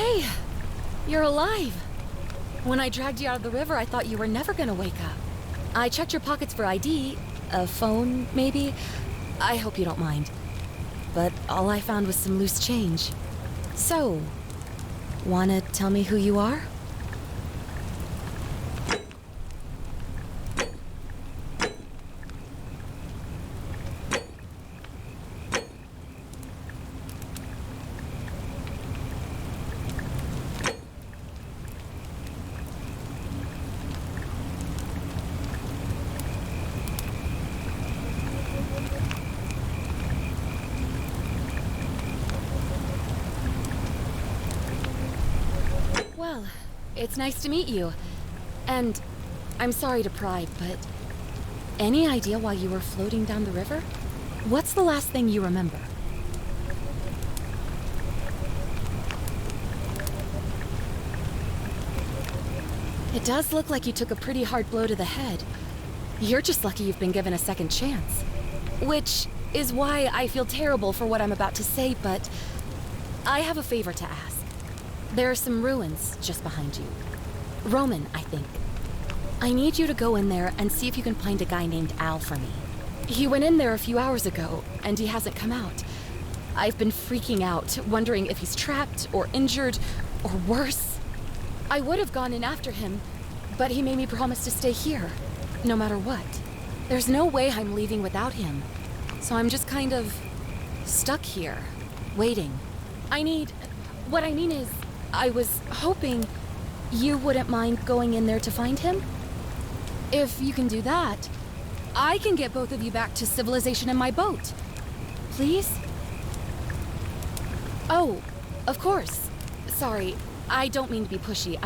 Hey, you're alive. When I dragged you out of the river, I thought you were never gonna wake up. I checked your pockets for ID, a phone, maybe. I hope you don't mind. But all I found was some loose change. So, wanna tell me who you are? Well, it's nice to meet you. And I'm sorry to pry, but any idea why you were floating down the river? What's the last thing you remember? It does look like you took a pretty hard blow to the head. You're just lucky you've been given a second chance. Which is why I feel terrible for what I'm about to say, but I have a favor to ask. There are some ruins just behind you. Roman, I think. I need you to go in there and see if you can find a guy named Al for me. He went in there a few hours ago, and he hasn't come out. I've been freaking out, wondering if he's trapped or injured, or worse. I would have gone in after him, but he made me promise to stay here, no matter what. There's no way I'm leaving without him, so I'm just kind of stuck here, waiting. What I mean is, I was hoping you wouldn't mind going in there to find him. If you can do that, I can get both of you back to civilization in my boat. Please? Oh, of course. Sorry, I don't mean to be pushy.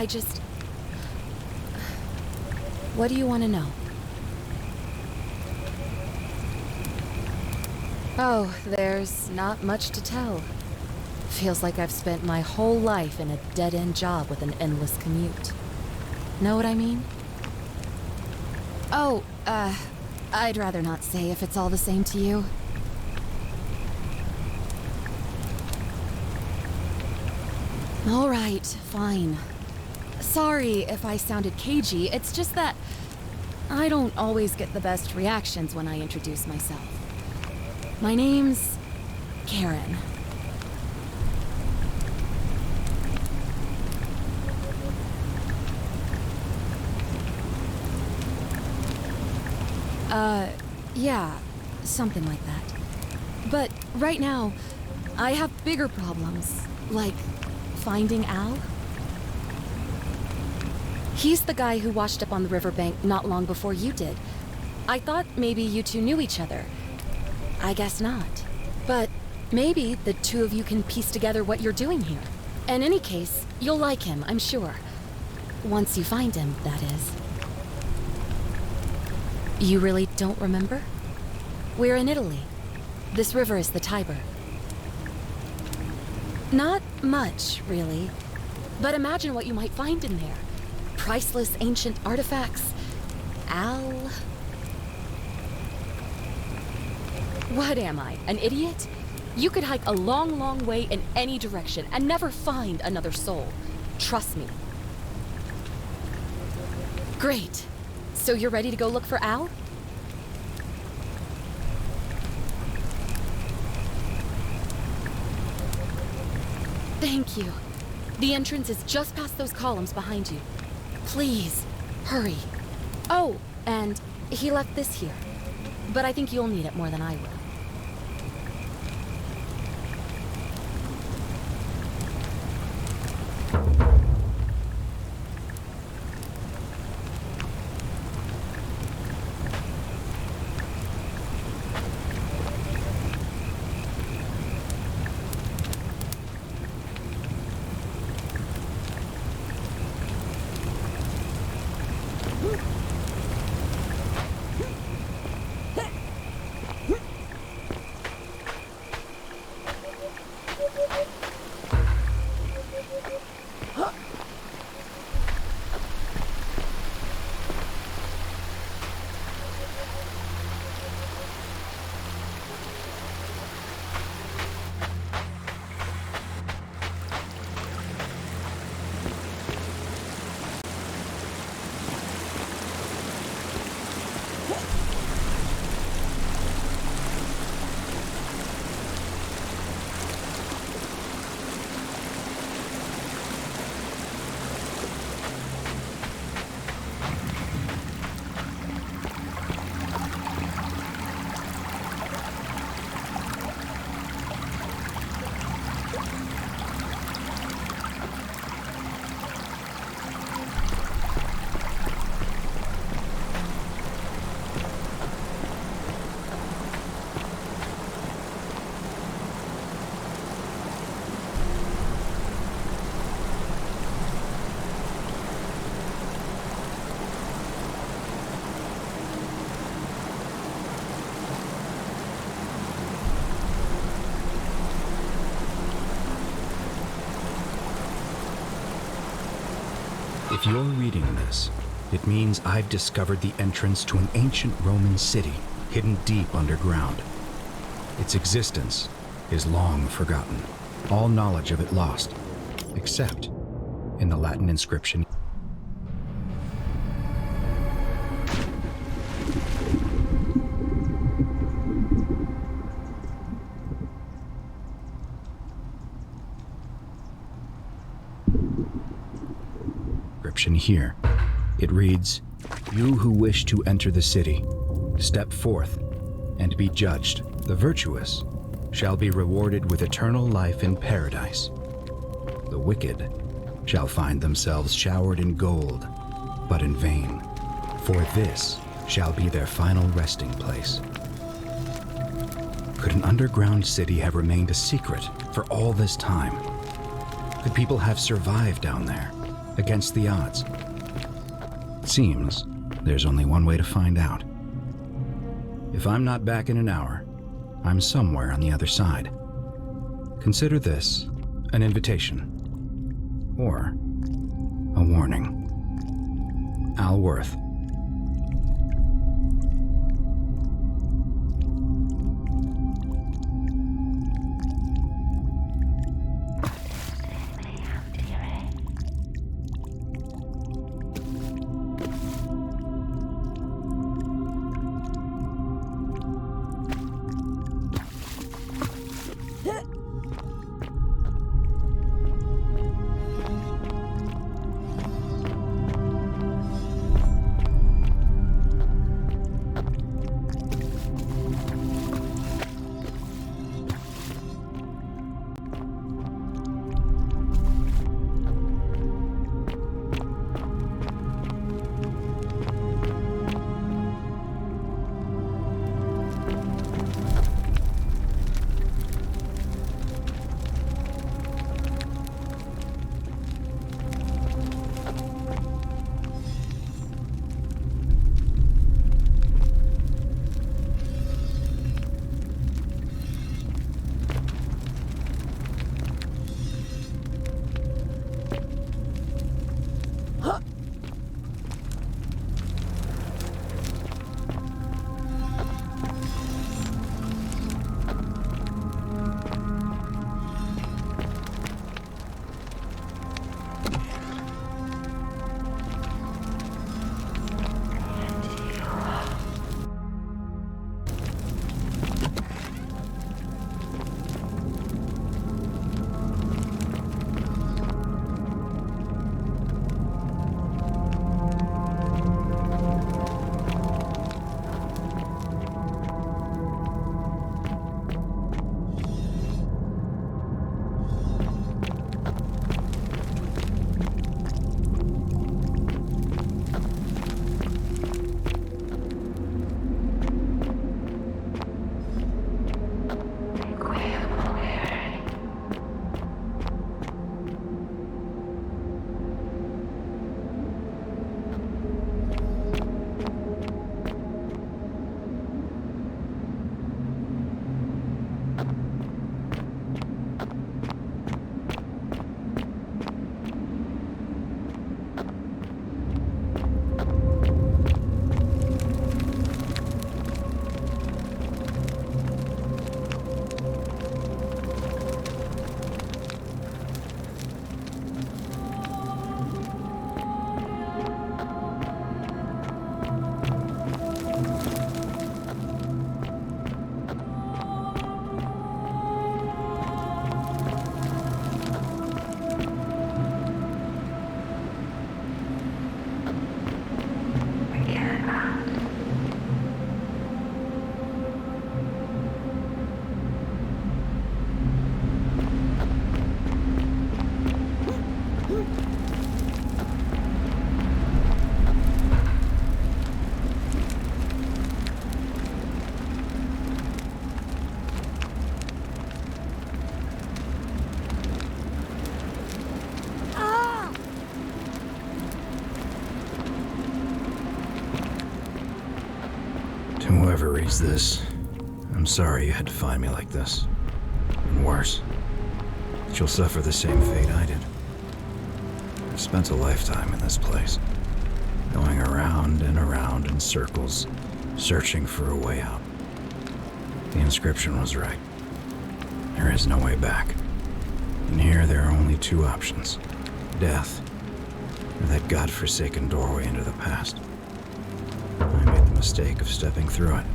What do you want to know? Oh, there's not much to tell. Feels like I've spent my whole life in a dead-end job with an endless commute. Know what I mean? Oh, I'd rather not say if it's all the same to you. All right, fine. Sorry if I sounded cagey, it's just that I don't always get the best reactions when I introduce myself. My name's Karen. Yeah, something like that. But right now, I have bigger problems, like finding Al. He's the guy who washed up on the riverbank not long before you did. I thought maybe you two knew each other. I guess not. But maybe the two of you can piece together what you're doing here. In any case, you'll like him, I'm sure. Once you find him, that is. You really don't remember? We're in Italy. This river is the Tiber. Not much, really. But imagine what you might find in there. Priceless ancient artifacts. Al... What am I, an idiot? You could hike a long, long way in any direction and never find another soul. Trust me. Great. So you're ready to go look for Al? Thank you. The entrance is just past those columns behind you. Please, hurry. Oh, and he left this here. But I think you'll need it more than I will. If you're reading this, it means I've discovered the entrance to an ancient Roman city hidden deep underground. Its existence is long forgotten, all knowledge of it lost, except in the Latin inscription. Here. It reads, "You who wish to enter the city, step forth and be judged. The virtuous shall be rewarded with eternal life in paradise. The wicked shall find themselves showered in gold, but in vain, for this shall be their final resting place." Could an underground city have remained a secret for all this time? Could people have survived down there, against the odds? It seems there's only one way to find out. If I'm not back in an hour, I'm somewhere on the other side. Consider this an invitation, or a warning. Al Worth. Whoever reads this, I'm sorry you had to find me like this. And worse, that you'll suffer the same fate I did. I've spent a lifetime in this place, going around and around in circles, searching for a way out. The inscription was right. There is no way back. And here there are only two options: death, or that godforsaken doorway into the past. I made the mistake of stepping through it.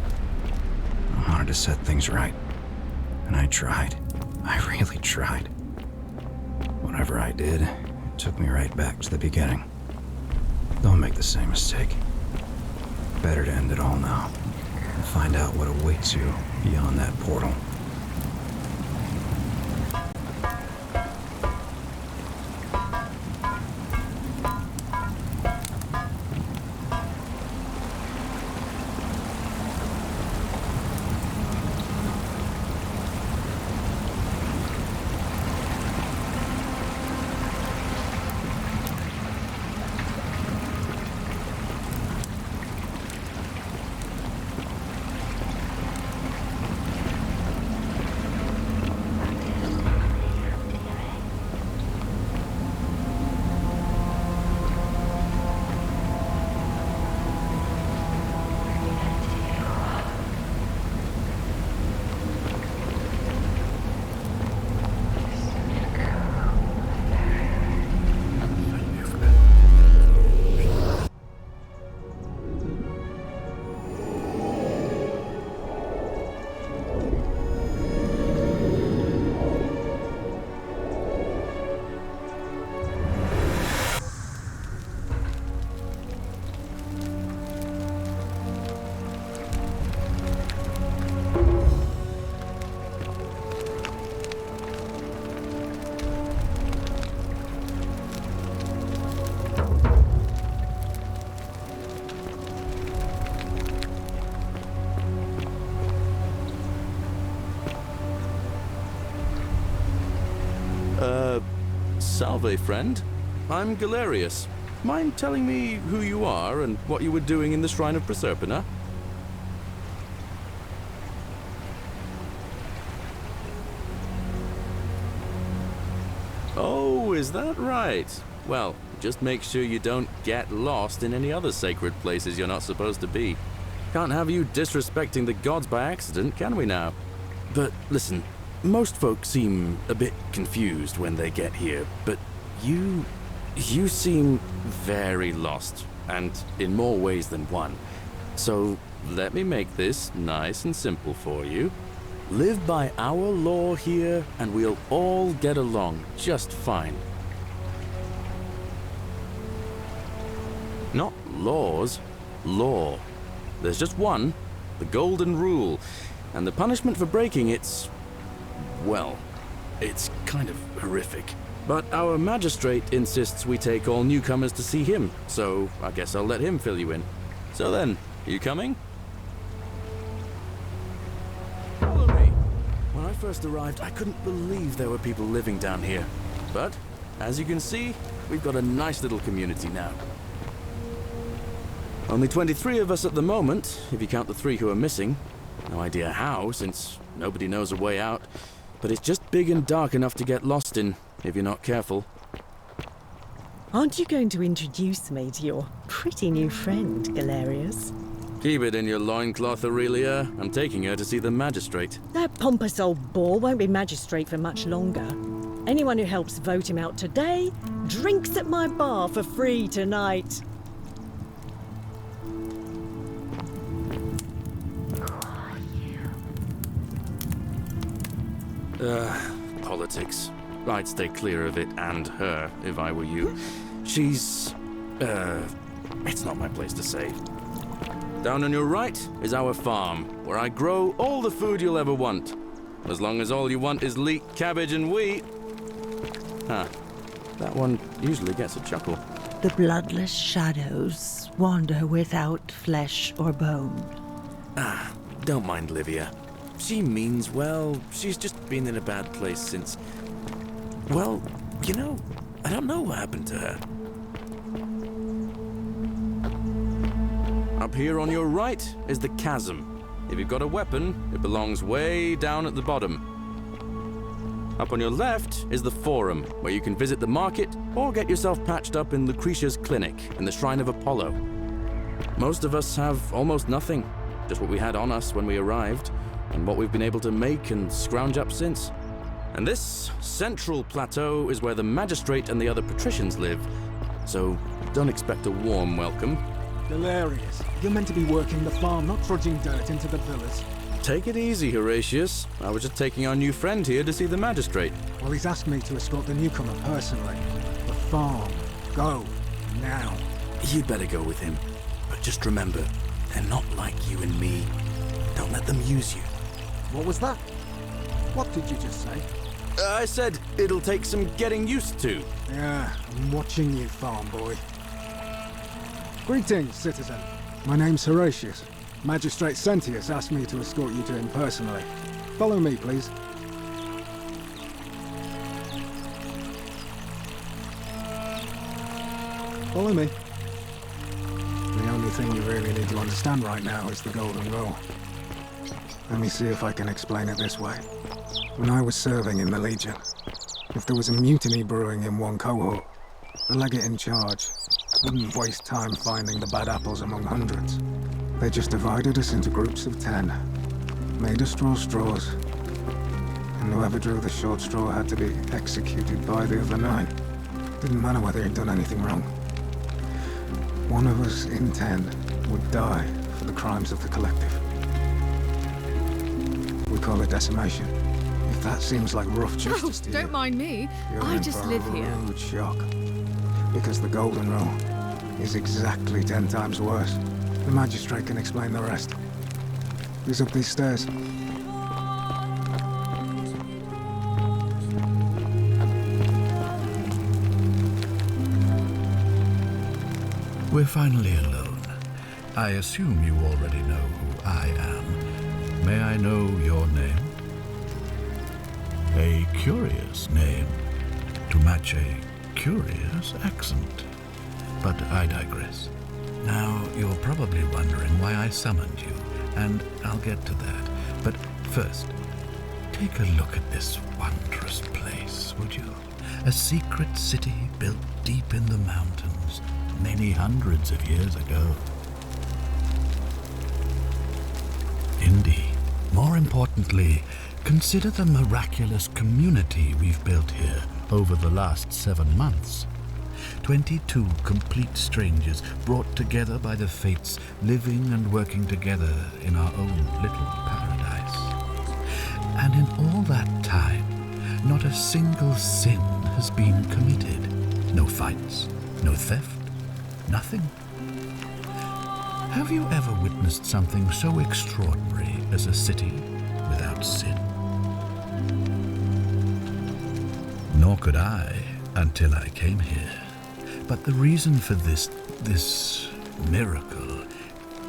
I wanted to set things right. And I tried. I really tried. Whatever I did, it took me right back to the beginning. Don't make the same mistake. Better to end it all now and find out what awaits you beyond that portal. Salve, friend. I'm Galerius. Mind telling me who you are and what you were doing in the Shrine of Proserpina? Oh, is that right? Well, just make sure you don't get lost in any other sacred places you're not supposed to be. Can't have you disrespecting the gods by accident, can we now? But listen, most folk seem a bit confused when they get here, but you seem very lost, and in more ways than one. So let me make this nice and simple for you. Live by our law here, and we'll all get along just fine. Not laws, law. There's just one, the golden rule, and the punishment for breaking it's, well, it's kind of horrific. But our magistrate insists we take all newcomers to see him, so I guess I'll let him fill you in. So then, you coming? Follow me. When I first arrived, I couldn't believe there were people living down here. But, as you can see, we've got a nice little community now. Only 23 of us at the moment, if you count the 3 who are missing. No idea how, since nobody knows a way out. But it's just big and dark enough to get lost in, if you're not careful. Aren't you going to introduce me to your pretty new friend, Galerius? Keep it in your loincloth, Aurelia. I'm taking her to see the magistrate. That pompous old bore won't be magistrate for much longer. Anyone who helps vote him out today drinks at my bar for free tonight. Politics. I'd stay clear of it and her if I were you. She's... it's not my place to say. Down on your right is our farm, where I grow all the food you'll ever want. As long as all you want is leek, cabbage, and wheat. Huh. That one usually gets a chuckle. The bloodless shadows wander without flesh or bone. Ah, don't mind Livia. She means well. She's just been in a bad place since... Well, you know, I don't know what happened to her. Up here on your right is the chasm. If you've got a weapon, it belongs way down at the bottom. Up on your left is the Forum, where you can visit the market or get yourself patched up in Lucretia's clinic in the Shrine of Apollo. Most of us have almost nothing, just what we had on us when we arrived, and what we've been able to make and scrounge up since. And this central plateau is where the magistrate and the other patricians live, so don't expect a warm welcome. Hilarious. You're meant to be working the farm, not trudging dirt into the villas. Take it easy, Horatius. I was just taking our new friend here to see the magistrate. Well, he's asked me to escort the newcomer personally. The farm. Go. Now. You'd better go with him. But just remember, they're not like you and me. Don't let them use you. What was that? What did you just say? I said it'll take some getting used to. Yeah, I'm watching you, farm boy. Greetings, citizen. My name's Horatius. Magistrate Sentius asked me to escort you to him personally. Follow me, please. Follow me. The only thing you really need to understand right now is the Golden Rule. Let me see if I can explain it this way. When I was serving in the Legion, if there was a mutiny brewing in one cohort, the legate in charge wouldn't waste time finding the bad apples among hundreds. They just divided us into groups of 10, made us draw straws, and whoever drew the short straw had to be executed by the other 9. Didn't matter whether he'd done anything wrong. One of us in 10 would die for the crimes of the collective. We call it decimation. If that seems like rough justice to you, don't mind me. you're I in just for live a here. rude shock. Because the Golden Rule is exactly 10 times worse. The magistrate can explain the rest. He's up these stairs. We're finally alone. I assume you already know who I am. May I know your name? A curious name to match a curious accent. But I digress. Now, you're probably wondering why I summoned you, and I'll get to that. But first, take a look at this wondrous place, would you? A secret city built deep in the mountains, many hundreds of years ago. Indeed. More importantly, consider the miraculous community we've built here over the last 7 months. 22 complete strangers brought together by the fates, living and working together in our own little paradise. And in all that time, not a single sin has been committed. No fights, no theft, nothing. Have you ever witnessed something so extraordinary as a city without sin? Nor could I until I came here. But the reason for this miracle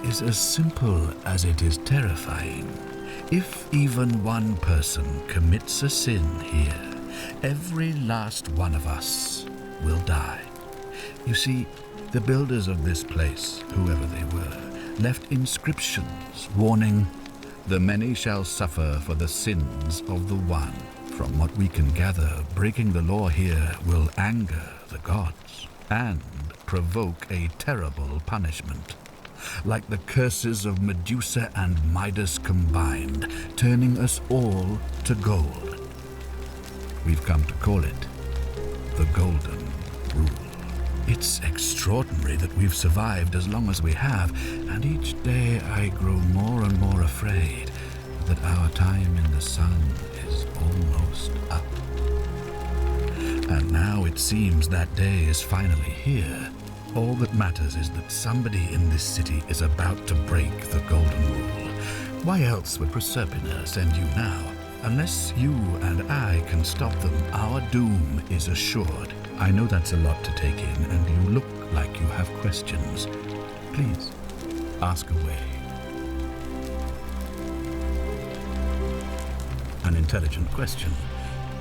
is as simple as it is terrifying. If even one person commits a sin here, every last one of us will die. You see, the builders of this place, whoever they were, left inscriptions warning, "The many shall suffer for the sins of the one." From what we can gather, breaking the law here will anger the gods and provoke a terrible punishment. Like the curses of Medusa and Midas combined, turning us all to gold. We've come to call it the Golden Rule. It's extraordinary that we've survived as long as we have, and each day I grow more and more afraid that our time in the sun is almost up. And now it seems that day is finally here. All that matters is that somebody in this city is about to break the Golden Rule. Why else would Proserpina send you now? Unless you and I can stop them, our doom is assured. I know that's a lot to take in, and you look like you have questions. Please, ask away. An intelligent question.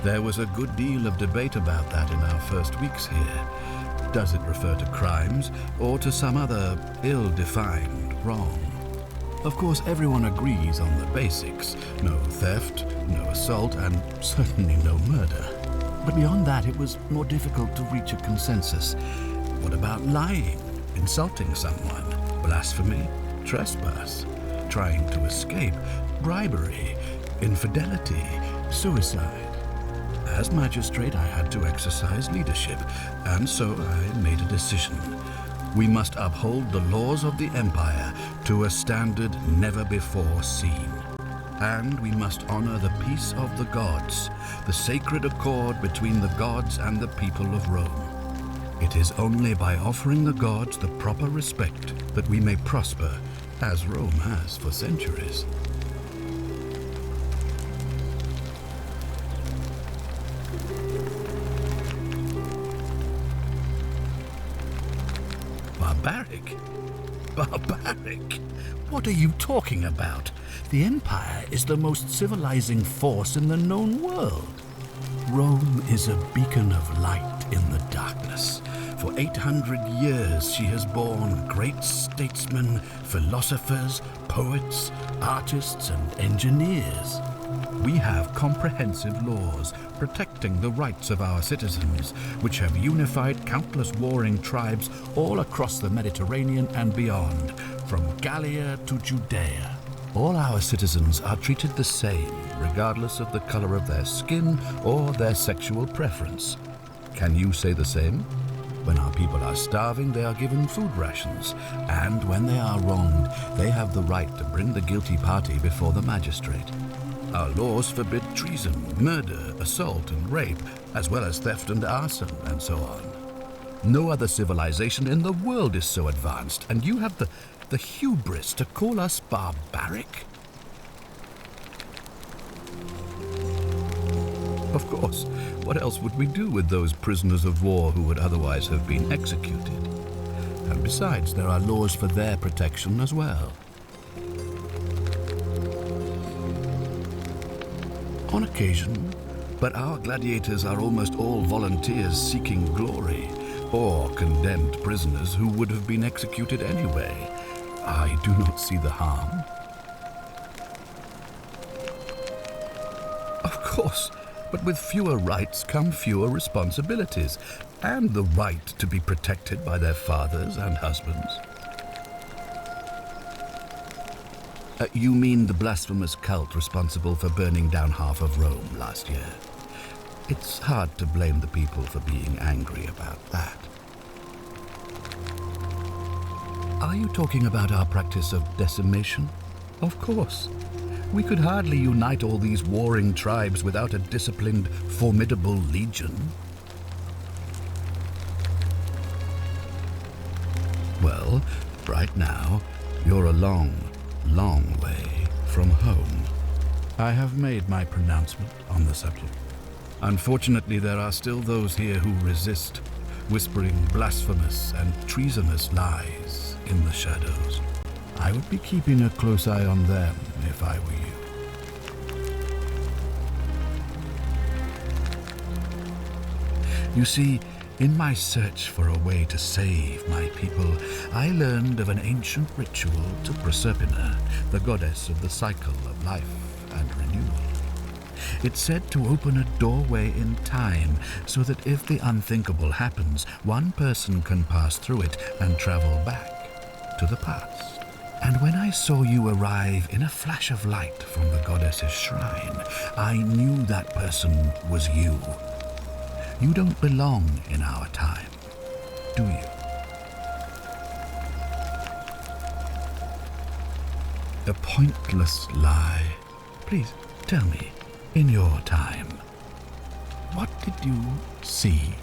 There was a good deal of debate about that in our first weeks here. Does it refer to crimes or to some other ill-defined wrong? Of course, everyone agrees on the basics. No theft, no assault, and certainly no murder. But beyond that, it was more difficult to reach a consensus. What about lying, insulting someone, blasphemy, trespass, trying to escape, bribery, infidelity, suicide? As magistrate, I had to exercise leadership, and so I made a decision. We must uphold the laws of the Empire to a standard never before seen. And we must honor the peace of the gods, the sacred accord between the gods and the people of Rome. It is only by offering the gods the proper respect that we may prosper, as Rome has for centuries. Barbaric? Barbaric? What are you talking about? The Empire is the most civilizing force in the known world. Rome is a beacon of light in the darkness. For 800 years she has borne great statesmen, philosophers, poets, artists, and engineers. We have comprehensive laws protecting the rights of our citizens, which have unified countless warring tribes all across the Mediterranean and beyond, from Gallia to Judea. All our citizens are treated the same, regardless of the color of their skin or their sexual preference. Can you say the same? When our people are starving, they are given food rations, and when they are wronged, they have the right to bring the guilty party before the magistrate. Our laws forbid treason, murder, assault, and rape, as well as theft and arson, and so on. No other civilization in the world is so advanced, and you have the hubris to call us barbaric? Of course, what else would we do with those prisoners of war who would otherwise have been executed? And besides, there are laws for their protection as well. On occasion, but our gladiators are almost all volunteers seeking glory, or condemned prisoners who would have been executed anyway. I do not see the harm. Of course, but with fewer rights come fewer responsibilities, and the right to be protected by their fathers and husbands. You mean the blasphemous cult responsible for burning down half of Rome last year? It's hard to blame the people for being angry about that. Are you talking about our practice of decimation? Of course. We could hardly unite all these warring tribes without a disciplined, formidable legion. Well, right now, you're a long way from home. I have made my pronouncement on the subject. Unfortunately, there are still those here who resist, whispering blasphemous and treasonous lies in the shadows. I would be keeping a close eye on them if I were you. You see, in my search for a way to save my people, I learned of an ancient ritual to Proserpina, the goddess of the cycle of life and renewal. It's said to open a doorway in time so that if the unthinkable happens, one person can pass through it and travel back to the past. And when I saw you arrive in a flash of light from the goddess's shrine, I knew that person was you. You don't belong in our time, do you? A pointless lie. Please, tell me, in your time, what did you see?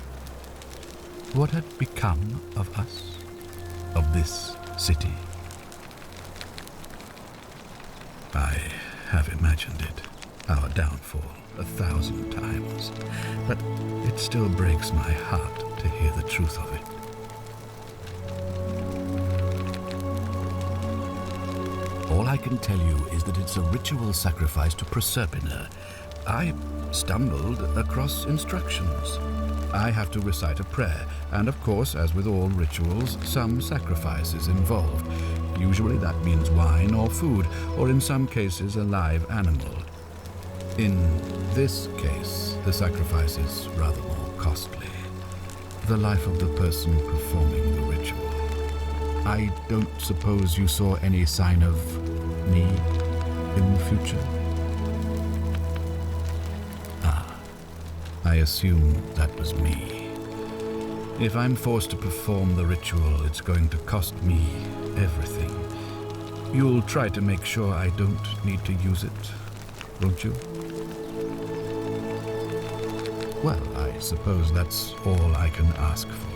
What had become of us, of this city? I have imagined it, our downfall, 1,000 times, but it still breaks my heart to hear the truth of it. All I can tell you is that it's a ritual sacrifice to Proserpina. I stumbled across instructions. I have to recite a prayer, and of course, as with all rituals, some sacrifice is involved. Usually that means wine or food, or in some cases a live animal. In this case, the sacrifice is rather more costly. The life of the person performing the ritual. I don't suppose you saw any sign of me in the future? Ah, I assume that was me. If I'm forced to perform the ritual, it's going to cost me everything. You'll try to make sure I don't need to use it, won't you? Well, I suppose that's all I can ask for.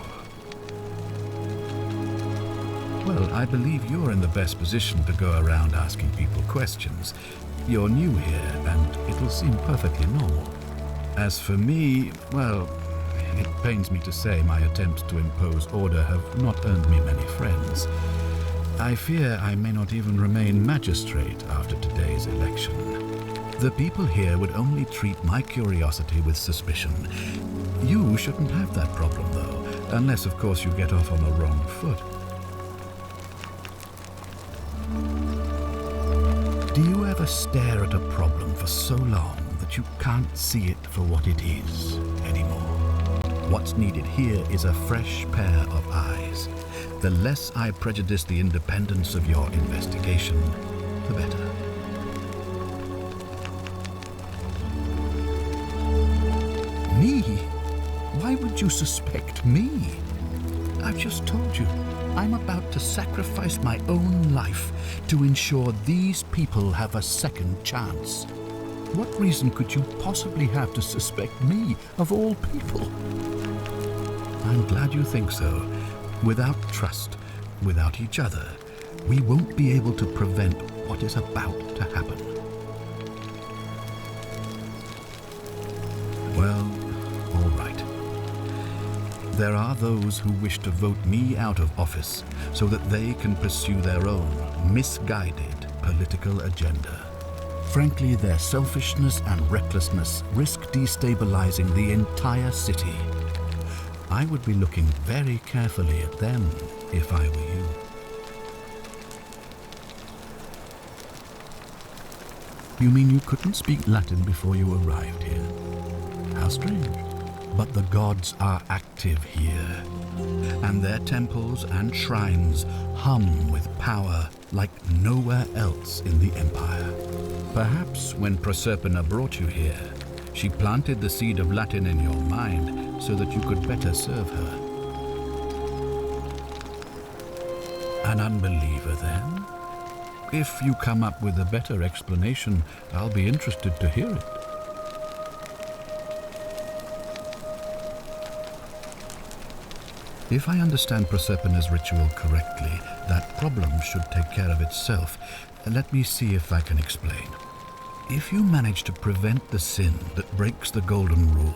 Well, I believe you're in the best position to go around asking people questions. You're new here, and it'll seem perfectly normal. As for me, well, it pains me to say my attempts to impose order have not earned me many friends. I fear I may not even remain magistrate after today's election. The people here would only treat my curiosity with suspicion. You shouldn't have that problem, though, unless, of course, you get off on the wrong foot. Do you ever stare at a problem for so long that you can't see it for what it is anymore? What's needed here is a fresh pair of eyes. The less I prejudice the independence of your investigation, the better. Me? Why would you suspect me? I've just told you, I'm about to sacrifice my own life to ensure these people have a second chance. What reason could you possibly have to suspect me, of all people? I'm glad you think so. Without trust, without each other, we won't be able to prevent what is about to happen. Well, all right. There are those who wish to vote me out of office so that they can pursue their own misguided political agenda. Frankly, their selfishness and recklessness risk destabilizing the entire city. I would be looking very carefully at them if I were you. You mean you couldn't speak Latin before you arrived here? How strange. But the gods are active here, and their temples and shrines hum with power like nowhere else in the Empire. Perhaps when Proserpina brought you here, she planted the seed of Latin in your mind so that you could better serve her. An unbeliever, then? If you come up with a better explanation, I'll be interested to hear it. If I understand Proserpina's ritual correctly, that problem should take care of itself. Let me see if I can explain. If you manage to prevent the sin that breaks the Golden Rule,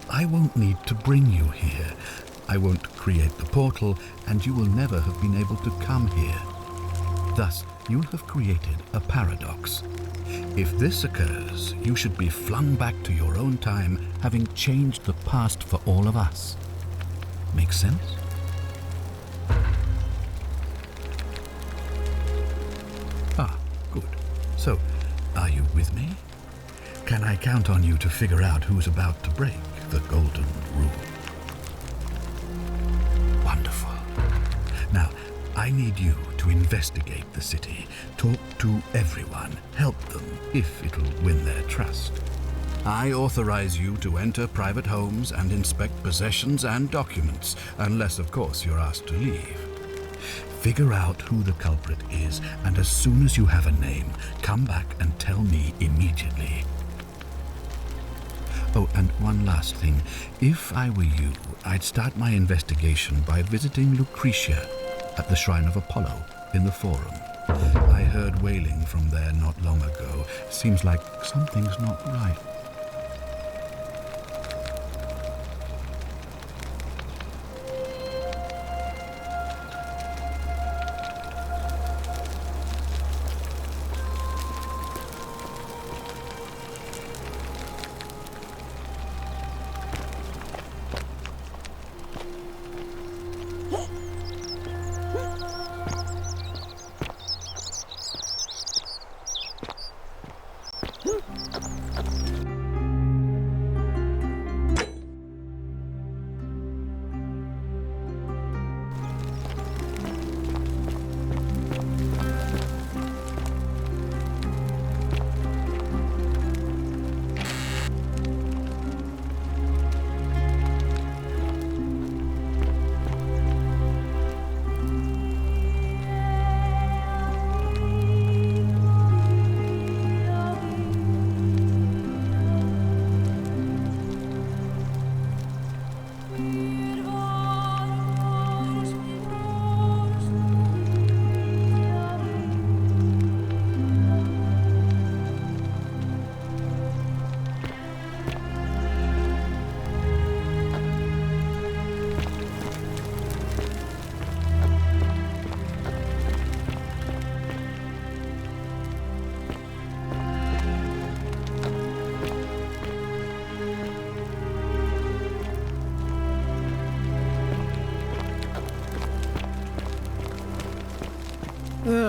I won't need to bring you here. I won't create the portal, and you will never have been able to come here. Thus, you'll have created a paradox. If this occurs, you should be flung back to your own time, having changed the past for all of us. Make sense? Ah, good. So, are you with me? Can I count on you to figure out who's about to break the Golden Rule? Wonderful. Now, I need you to investigate the city, talk to everyone, help them if it'll win their trust. I authorize you to enter private homes and inspect possessions and documents, unless, of course, you're asked to leave. Figure out who the culprit is, and as soon as you have a name, come back and tell me immediately. Oh, and one last thing. If I were you, I'd start my investigation by visiting Lucretia at the Shrine of Apollo in the Forum. I heard wailing from there not long ago. Seems like something's not right.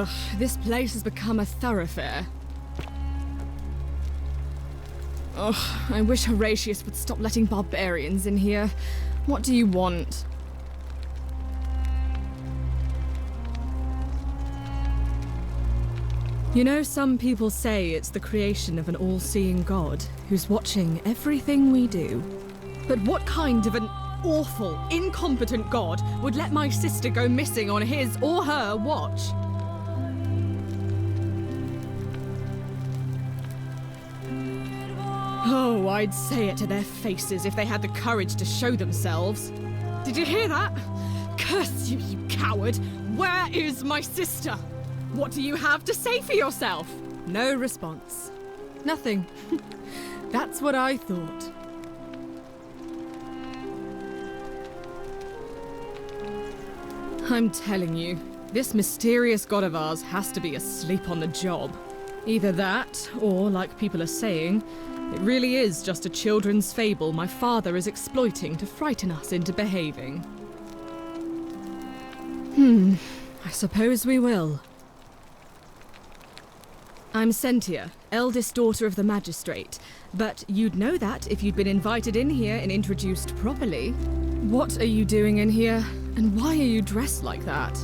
Ugh, this place has become a thoroughfare. Ugh, I wish Horatius would stop letting barbarians in here. What do you want? You know, some people say it's the creation of an all-seeing god who's watching everything we do. But what kind of an awful, incompetent god would let my sister go missing on his or her watch? Oh, I'd say it to their faces if they had the courage to show themselves. Did you hear that? Curse you, you coward! Where is my sister? What do you have to say for yourself? No response. Nothing. That's what I thought. I'm telling you, this mysterious god of ours has to be asleep on the job. Either that, or, like people are saying, it really is just a children's fable my father is exploiting to frighten us into behaving. I suppose we will. I'm Sentia, eldest daughter of the magistrate, but you'd know that if you'd been invited in here and introduced properly. What are you doing in here, and why are you dressed like that?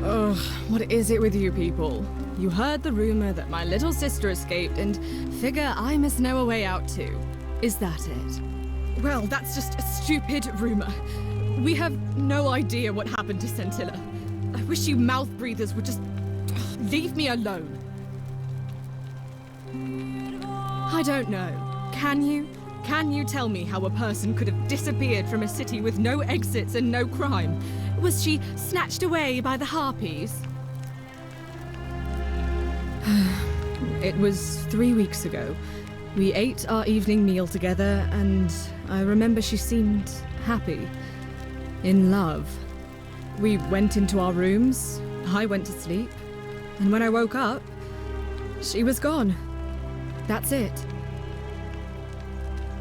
Ugh, what is it with you people? You heard the rumor that my little sister escaped and figure I must know a way out too. Is that it? Well, that's just a stupid rumor. We have no idea what happened to Scintilla. I wish you mouth breathers would just leave me alone. I don't know. Can you? Can you tell me how a person could have disappeared from a city with no exits and no crime? Was she snatched away by the harpies? It was 3 weeks ago. We ate our evening meal together, and I remember she seemed happy. In love. We went into our rooms, I went to sleep, and when I woke up, she was gone. That's it.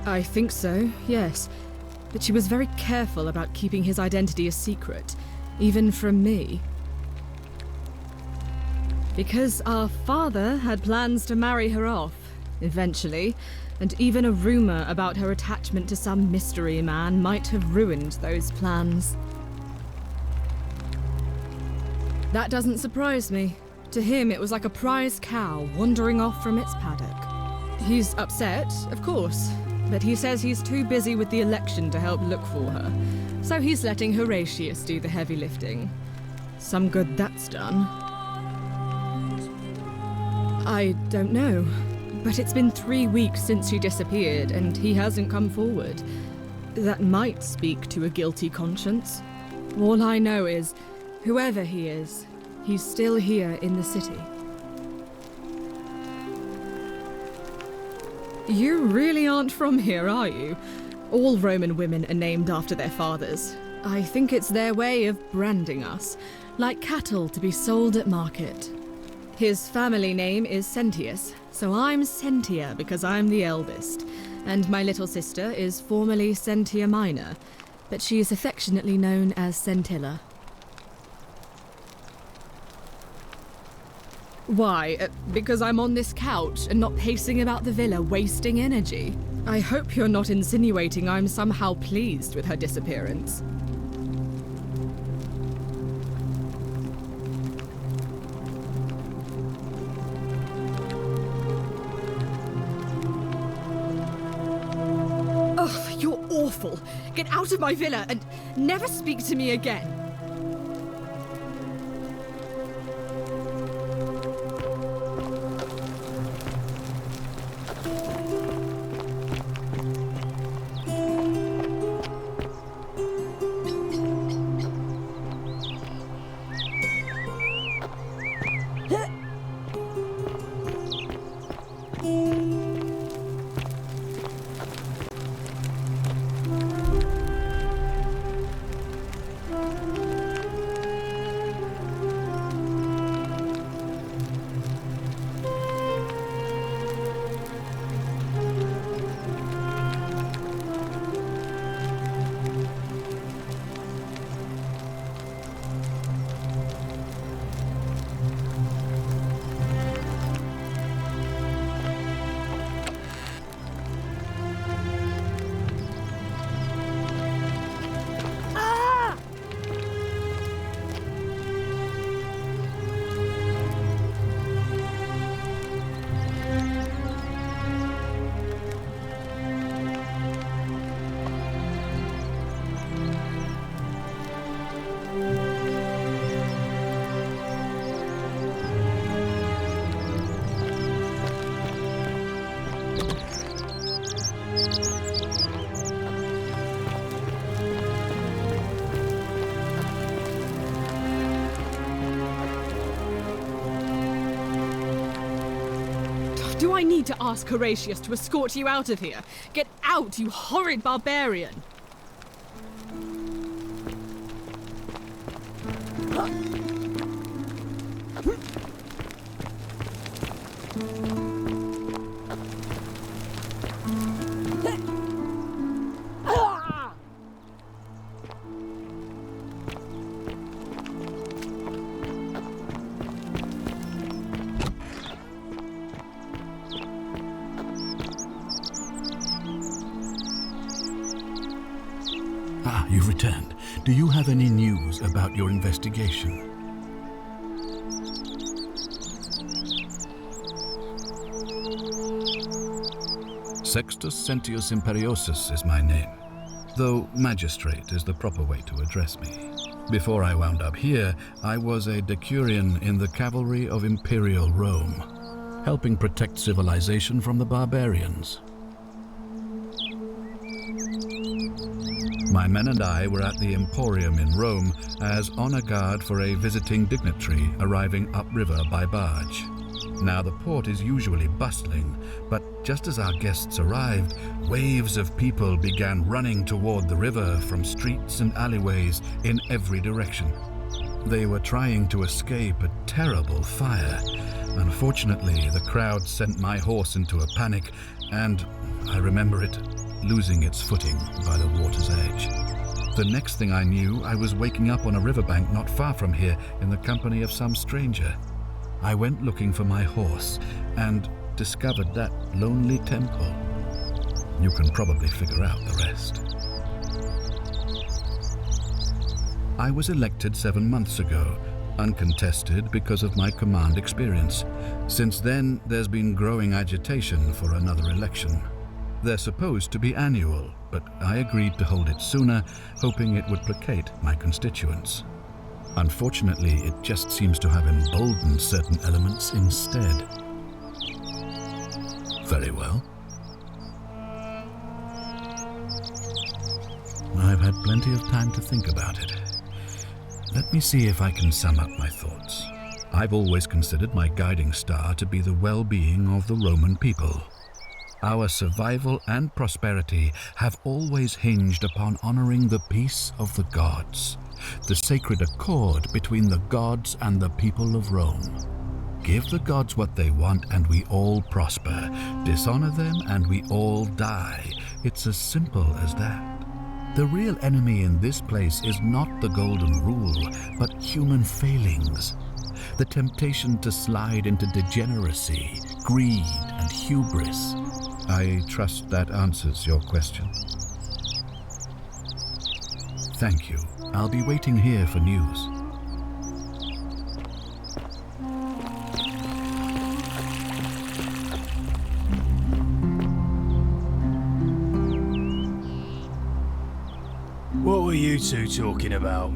I think so, yes. But she was very careful about keeping his identity a secret, even from me. Because our father had plans to marry her off, eventually, and even a rumor about her attachment to some mystery man might have ruined those plans. That doesn't surprise me. To him, it was like a prize cow wandering off from its paddock. He's upset, of course, but he says he's too busy with the election to help look for her, so he's letting Horatius do the heavy lifting. Some good that's done. I don't know, but it's been 3 weeks since she disappeared, and he hasn't come forward. That might speak to a guilty conscience. All I know is, whoever he is, he's still here in the city. You really aren't from here, are you? All Roman women are named after their fathers. I think it's their way of branding us, like cattle to be sold at market. His family name is Sentius, so I'm Sentia because I'm the eldest, and my little sister is formerly Sentia Minor, but she is affectionately known as Scintilla. Why? Because I'm on this couch and not pacing about the villa wasting energy? I hope you're not insinuating I'm somehow pleased with her disappearance. Ugh, you're awful. Get out of my villa and never speak to me again. Do I need to ask Horatius to escort you out of here? Get out, you horrid barbarian! Ah, you've returned. Do you have any news about your investigation? Sextus Sentius Imperiosus is my name, though magistrate is the proper way to address me. Before I wound up here, I was a decurion in the cavalry of Imperial Rome, helping protect civilization from the barbarians. My men and I were at the Emporium in Rome as honor guard for a visiting dignitary arriving upriver by barge. Now the port is usually bustling, but just as our guests arrived, waves of people began running toward the river from streets and alleyways in every direction. They were trying to escape a terrible fire. Unfortunately, the crowd sent my horse into a panic, and I remember it losing its footing by the water's edge. The next thing I knew, I was waking up on a riverbank not far from here in the company of some stranger. I went looking for my horse and discovered that lonely temple. You can probably figure out the rest. I was elected 7 months ago, uncontested because of my command experience. Since then, there's been growing agitation for another election. They're supposed to be annual, but I agreed to hold it sooner, hoping it would placate my constituents. Unfortunately, it just seems to have emboldened certain elements instead. Very well. I've had plenty of time to think about it. Let me see if I can sum up my thoughts. I've always considered my guiding star to be the well-being of the Roman people. Our survival and prosperity have always hinged upon honoring the peace of the gods, the sacred accord between the gods and the people of Rome. Give the gods what they want and we all prosper. Dishonor them and we all die. It's as simple as that. The real enemy in this place is not the golden rule, but human failings. The temptation to slide into degeneracy, greed, and hubris. I trust that answers your question. Thank you. I'll be waiting here for news. What were you two talking about?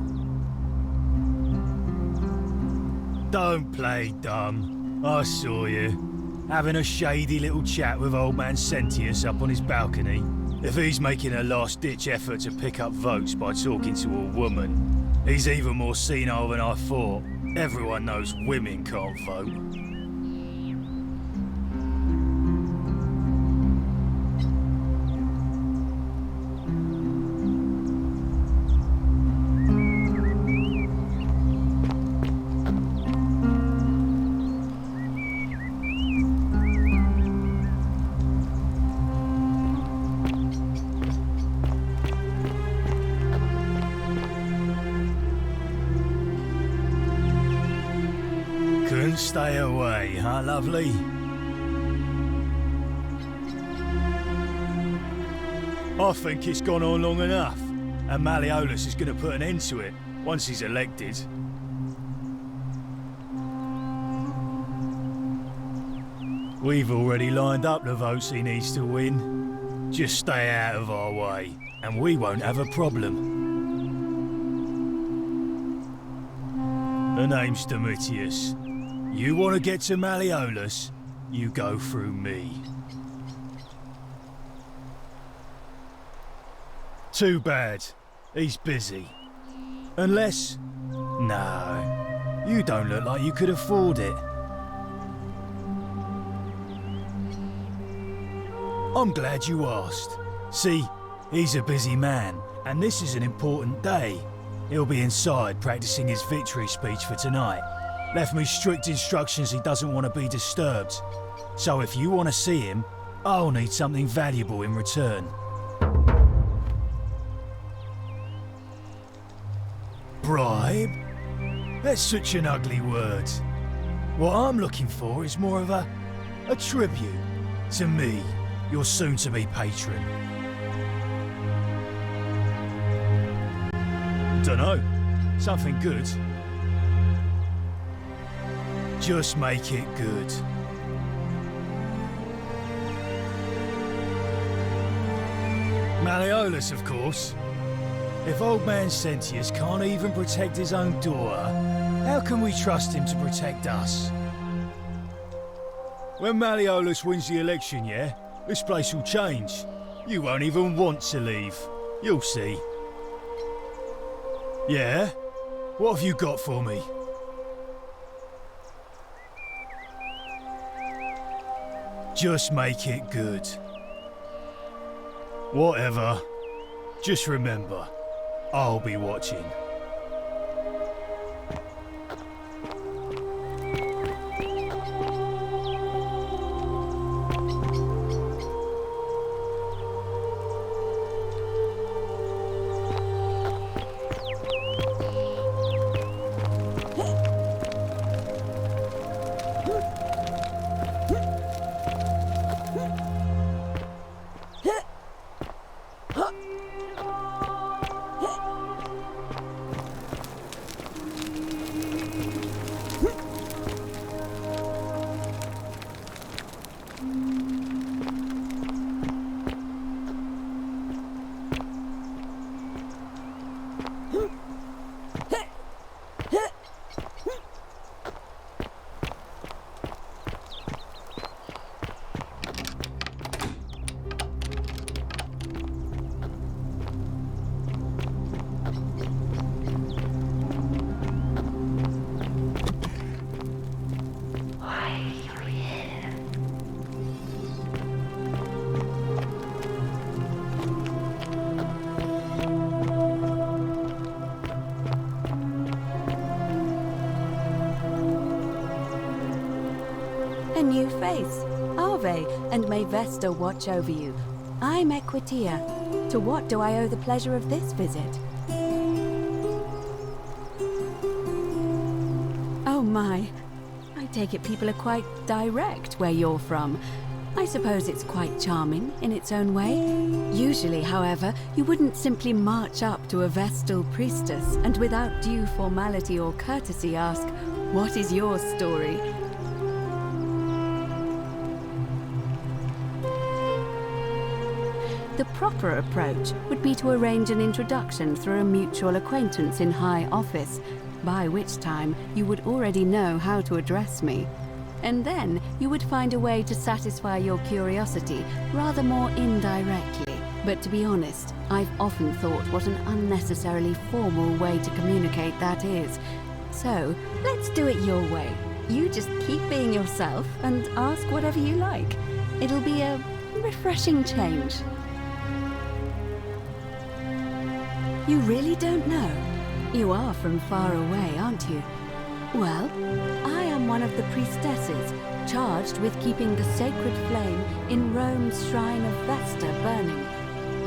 Don't play dumb. I saw you. Having a shady little chat with old man Sentius up on his balcony. If he's making a last-ditch effort to pick up votes by talking to a woman, he's even more senile than I thought. Everyone knows women can't vote. Stay away, huh, lovely? I think it's gone on long enough, and Malleolus is going to put an end to it once he's elected. We've already lined up the votes he needs to win. Just stay out of our way, and we won't have a problem. The name's Domitius. You want to get to Malleolus, you go through me. Too bad. He's busy. Unless... No. You don't look like you could afford it. I'm glad you asked. See, he's a busy man, and this is an important day. He'll be inside practicing his victory speech for tonight. Left me strict instructions he doesn't want to be disturbed. So if you want to see him, I'll need something valuable in return. Bribe? That's such an ugly word. What I'm looking for is more of a tribute to me, your soon-to-be patron. Dunno. Something good. Just make it good. Malleolus, of course. If old man Sentius can't even protect his own daughter, how can we trust him to protect us? When Malleolus wins the election, yeah, this place will change. You won't even want to leave. You'll see. Yeah? What have you got for me? Just make it good. Whatever. Just remember, I'll be watching. A new face. Ave, and may Vesta watch over you. I'm Equitia. To what do I owe the pleasure of this visit? Oh my. I take it people are quite direct where you're from. I suppose it's quite charming in its own way. Usually, however, you wouldn't simply march up to a Vestal priestess and without due formality or courtesy ask, "What is your story?" The proper approach would be to arrange an introduction through a mutual acquaintance in high office, by which time you would already know how to address me. And then you would find a way to satisfy your curiosity rather more indirectly. But to be honest, I've often thought what an unnecessarily formal way to communicate that is. So, let's do it your way. You just keep being yourself and ask whatever you like. It'll be a refreshing change. You really don't know? You are from far away, aren't you? Well, I am one of the priestesses, charged with keeping the sacred flame in Rome's shrine of Vesta burning.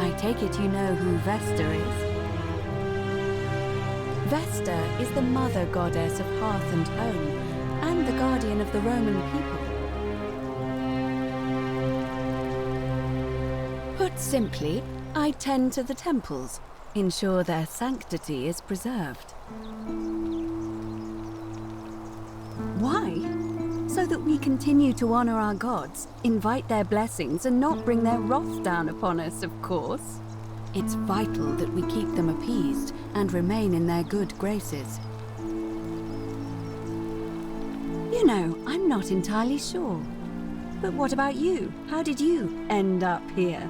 I take it you know who Vesta is? Vesta is the mother goddess of hearth and home, and the guardian of the Roman people. Put simply, I tend to the temples, ensure their sanctity is preserved. Why? So that we continue to honor our gods, invite their blessings, and not bring their wrath down upon us, of course. It's vital that we keep them appeased and remain in their good graces. You know, I'm not entirely sure. But what about you? How did you end up here?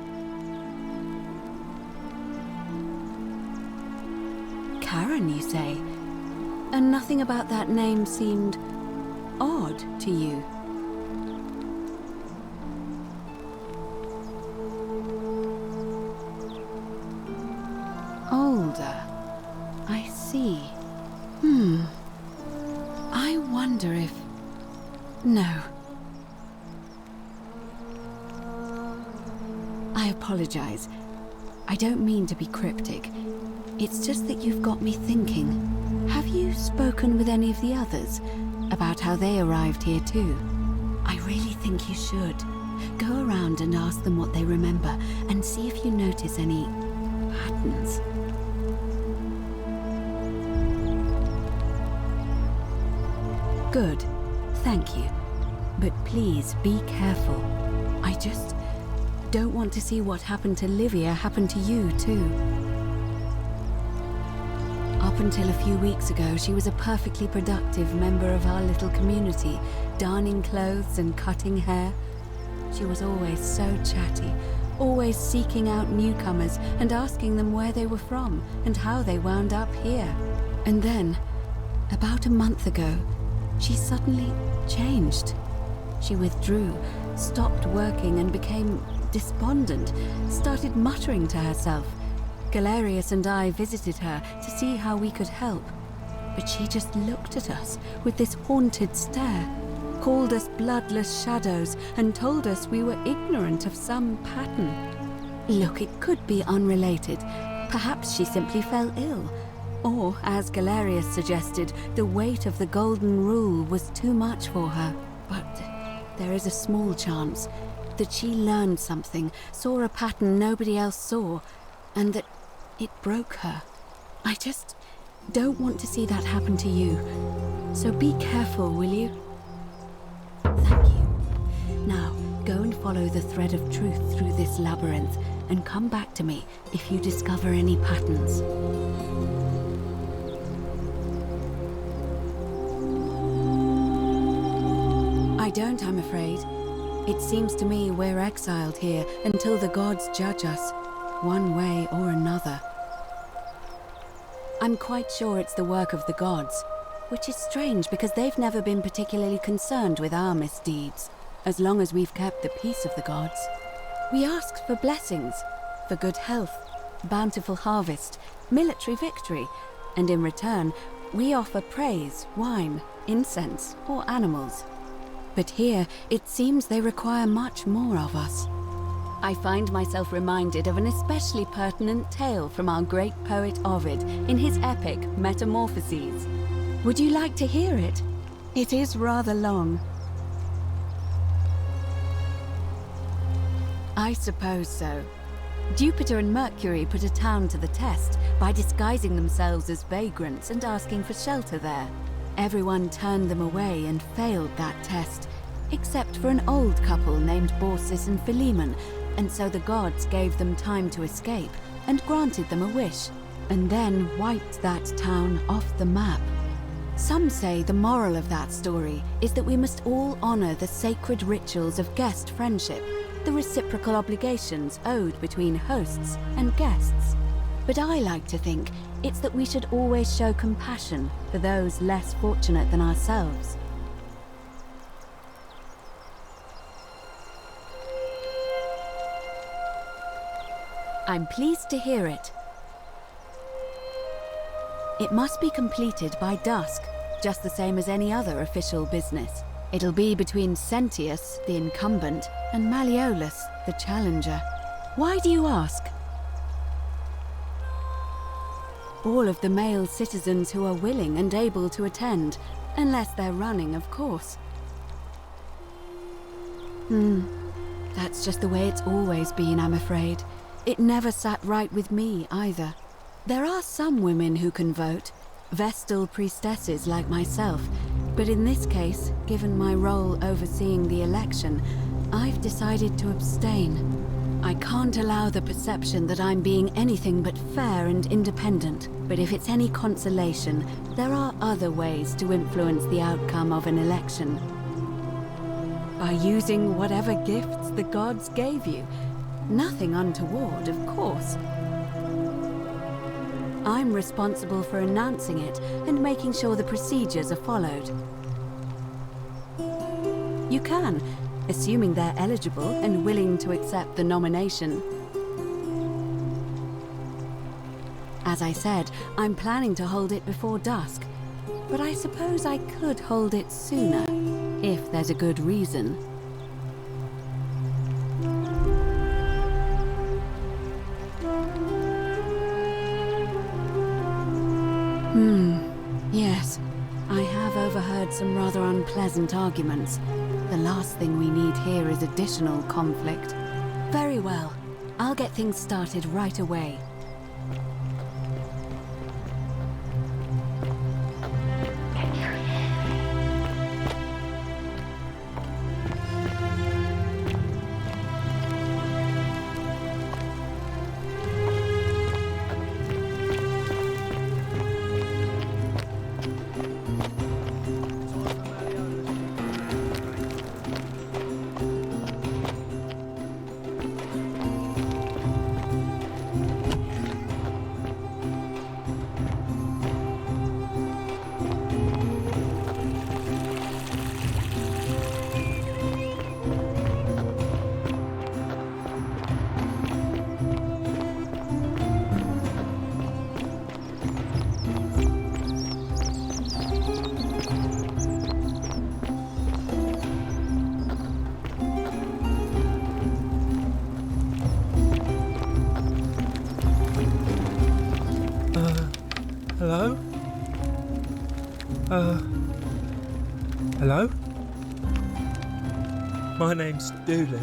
Karen, you say? And nothing about that name seemed odd to you? see. I wonder if... No. I apologize. I don't mean to be cryptic. It's just that you've got me thinking. Have you spoken with any of the others about how they arrived here too? I really think you should. Go around and ask them what they remember and see if you notice any patterns. Good. Thank you. But please be careful. I just don't want to see what happened to Livia happen to you too. Up until a few weeks ago, she was a perfectly productive member of our little community, darning clothes and cutting hair. She was always so chatty, always seeking out newcomers and asking them where they were from and how they wound up here. And then, about a month ago, she suddenly changed. She withdrew, stopped working and became despondent, started muttering to herself. Galerius and I visited her to see how we could help, but she just looked at us with this haunted stare, called us bloodless shadows, and told us we were ignorant of some pattern. Look, it could be unrelated. Perhaps she simply fell ill. Or, as Galerius suggested, the weight of the Golden Rule was too much for her. But there is a small chance that she learned something, saw a pattern nobody else saw, and that it broke her. I just don't want to see that happen to you. So be careful, will you? Thank you. Now, go and follow the thread of truth through this labyrinth, and come back to me if you discover any patterns. I don't, I'm afraid. It seems to me we're exiled here until the gods judge us, one way or another. I'm quite sure it's the work of the gods, which is strange because they've never been particularly concerned with our misdeeds, as long as we've kept the peace of the gods. We ask for blessings, for good health, bountiful harvest, military victory, and in return, we offer praise, wine, incense, or animals. But here, it seems they require much more of us. I find myself reminded of an especially pertinent tale from our great poet Ovid in his epic Metamorphoses. Would you like to hear it? It is rather long. I suppose so. Jupiter and Mercury put a town to the test by disguising themselves as vagrants and asking for shelter there. Everyone turned them away and failed that test, except for an old couple named Baucis and Philemon, and so the gods gave them time to escape and granted them a wish, and then wiped that town off the map. Some say the moral of that story is that we must all honor the sacred rituals of guest friendship, the reciprocal obligations owed between hosts and guests. But I like to think it's that we should always show compassion for those less fortunate than ourselves. I'm pleased to hear it. It must be completed by dusk, just the same as any other official business. It'll be between Sentius, the incumbent, and Malleolus, the challenger. Why do you ask? All of the male citizens who are willing and able to attend, unless they're running, of course. That's just the way it's always been, I'm afraid. It never sat right with me, either. There are some women who can vote, Vestal priestesses like myself, but in this case, given my role overseeing the election, I've decided to abstain. I can't allow the perception that I'm being anything but fair and independent, but if it's any consolation, there are other ways to influence the outcome of an election. By using whatever gifts the gods gave you. Nothing untoward, of course. I'm responsible for announcing it and making sure the procedures are followed. You can, assuming they're eligible and willing to accept the nomination. As I said, I'm planning to hold it before dusk. But I suppose I could hold it sooner, if there's a good reason. Yes. I have overheard some rather unpleasant arguments. The last thing we need here is additional conflict. Very well. I'll get things started right away. Hello? Hello? My name's Dooley.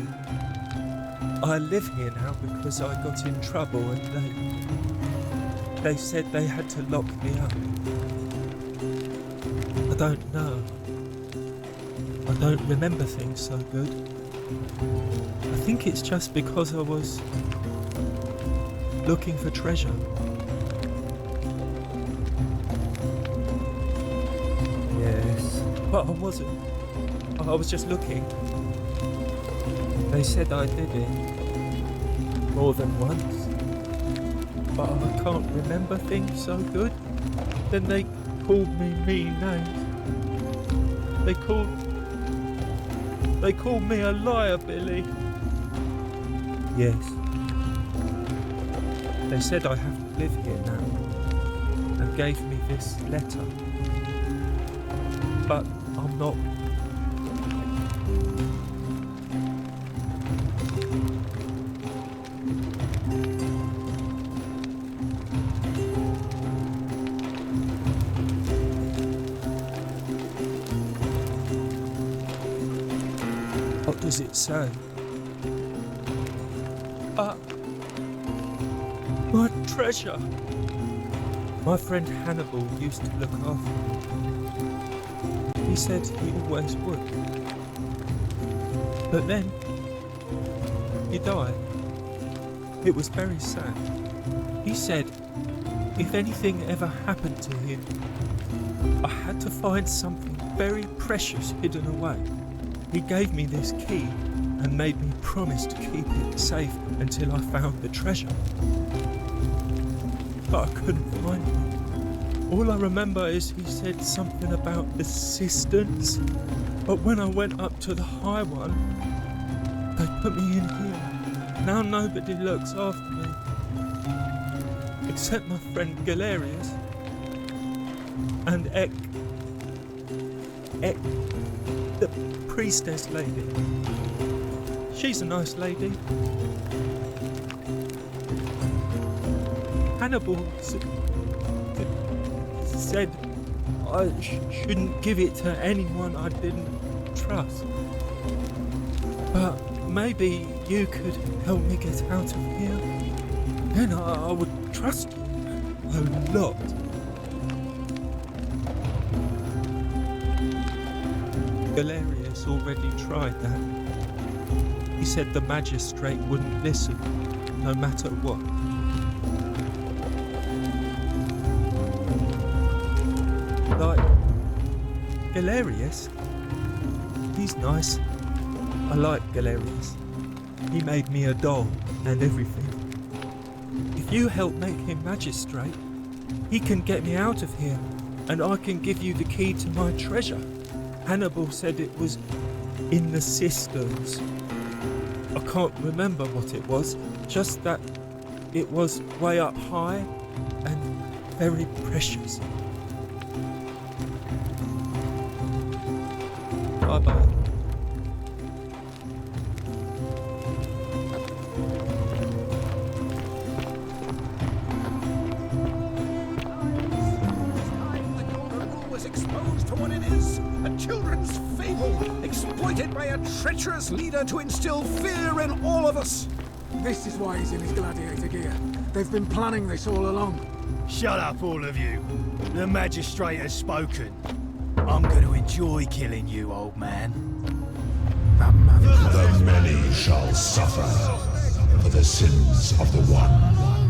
I live here now because I got in trouble and they said they had to lock me up. I don't know. I don't remember things so good. I think it's just because I was looking for treasure. Yes, but I wasn't. I was just looking. They said I did it more than once, but I can't remember things so good. Then they called me mean names. They called me a liar, Billy. Yes. They said I have to live here now and gave me this letter. But I'm not. What does it say? My treasure. My friend Hannibal used to look after me. He said he always would. But then, he died. It was very sad. He said if anything ever happened to him, I had to find something very precious hidden away. He gave me this key and made me promise to keep it safe until I found the treasure. But I couldn't find it. All I remember is he said something about the cisterns, but when I went up to the high one, they put me in here. Now nobody looks after me, except my friend Galerius and Ek, the priestess lady. She's a nice lady. Hannibal said I shouldn't give it to anyone I didn't trust. But maybe you could help me get out of here. Then I would trust you a lot. Galerius already tried that. He said the magistrate wouldn't listen, no matter what. Like Galerius? He's nice. I like Galerius. He made me a doll and everything. If you help make him magistrate, he can get me out of here, and I can give you the key to my treasure. Hannibal said it was in the cisterns. I can't remember what it was, just that it was way up high and very precious. Bye-bye. Exposed for what it is, a children's fable, exploited by a treacherous leader to instill fear in all of us. This is why he's in his gladiator gear. They've been planning this all along. Shut up, all of you. The magistrate has spoken. I'm going to enjoy killing you, old man. That man. The many shall suffer for the sins of the one.